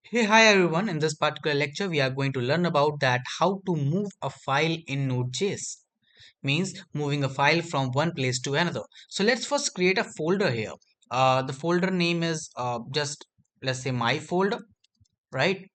Hey, hi everyone. In this particular lecture, we are going to learn about that how to move a file in Node.js. Means moving a file from one place to another. So let's first create a folder here. The folder name is just let's say my folder, right?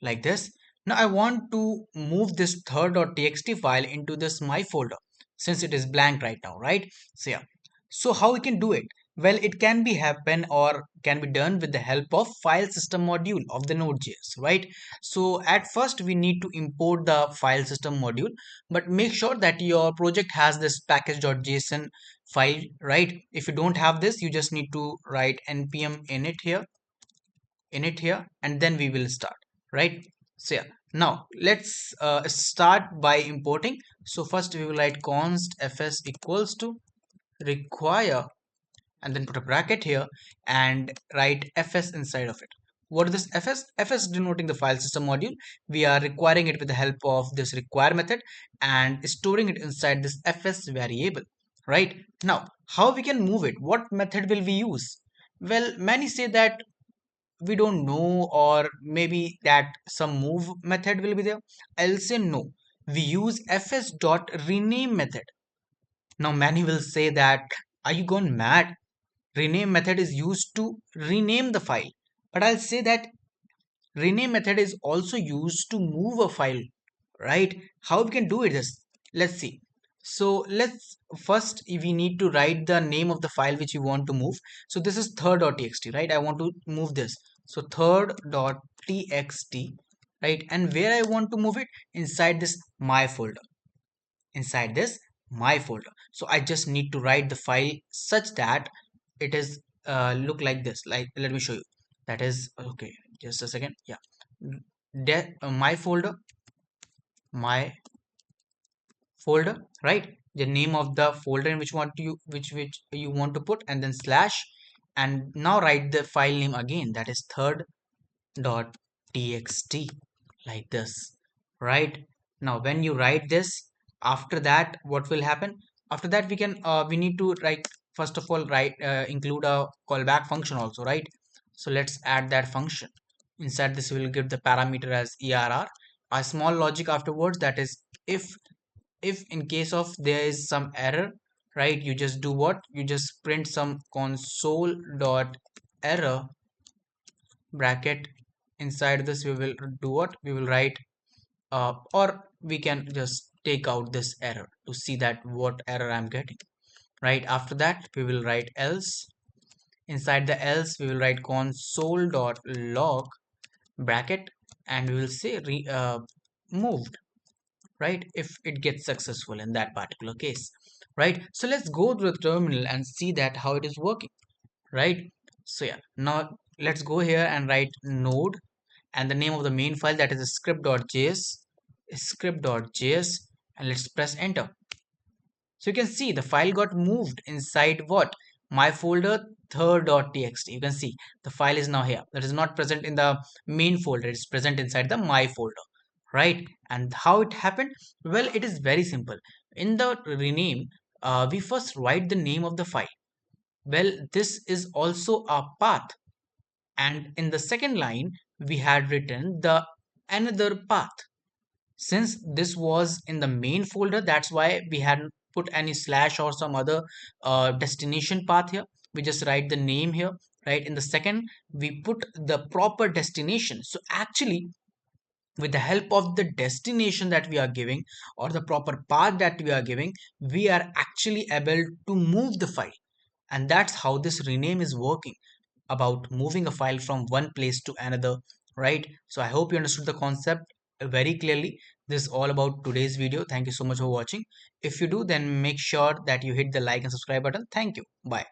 Like this. Now I want to move this third.txt file into this my folder since it is blank right now, right? So yeah. So how we can do it? Well, it can be happen or can be done with the help of file system module of the Node.js, right? So at first we need to import the file system module, but make sure that your project has this package.json file, right? If you don't have this, you just need to write npm init here and then we will start, right? So yeah, now let's start by importing. So first we will write const fs equals to require and then put a bracket here and write fs inside of it. What is this fs? Fs denoting the file system module. We are requiring it with the help of this require method and storing it inside this fs variable, right? Now how we can move it? What method will we use? Well, many say that we don't know, or maybe that some move method will be there. I'll say no, we use fs dot rename method. Now many will say that, are you gone mad? Rename method is used to rename the file, but I'll say that rename method is also used to move a file, right? How we can do it is, let's see. So let's first, if we need to write the name of the file which you want to move. So this is third.txt, right? I want to move this. So third.txt, right? And where I want to move it, inside this my folder, inside this my folder. So I just need to write the file such that it is look like this. Like, let me show you. That is okay, just a second. Yeah, my folder, my folder, right? The name of the folder in which you want to put, and then slash, and now write the file name again, that is third.txt, like this, right? Now when you write this, after that what will happen? After that we need to write, first of all, write include a callback function also, right? So let's add that function. Inside this we will give the parameter as err, a small logic afterwards, that is, if in case of there is some error, right, you just do what, you just print some console dot error bracket. Inside this we will do what, we will write or we can just take out this error to see that what error I'm getting, right? After that we will write else. Inside the else we will write console dot log bracket, and we will say moved, right, if it gets successful in that particular case, right? So let's go to the terminal and see that how it is working, right? So yeah, now let's go here and write node and the name of the main file, that is script.js, and let's press enter. So you can see the file got moved inside what, my folder third.txt. You can see the file is now here. That is not present in the main folder, it's present inside the my folder, right? And how it happened? Well, it is very simple. In the rename, we first write the name of the file. Well, this is also a path, and in the second line we had written the another path. Since this was in the main folder, that's why we hadn't put any slash or some other destination path here. We just write the name here, right? In the second we put the proper destination. So actually, with the help of the destination that we are giving, or the proper path that we are giving, we are actually able to move the file. And that's how this rename is working, about moving a file from one place to another, right? So I hope you understood the concept very clearly. This is all about today's video. Thank you so much for watching. If you do, then make sure that you hit the like and subscribe button. Thank you. Bye.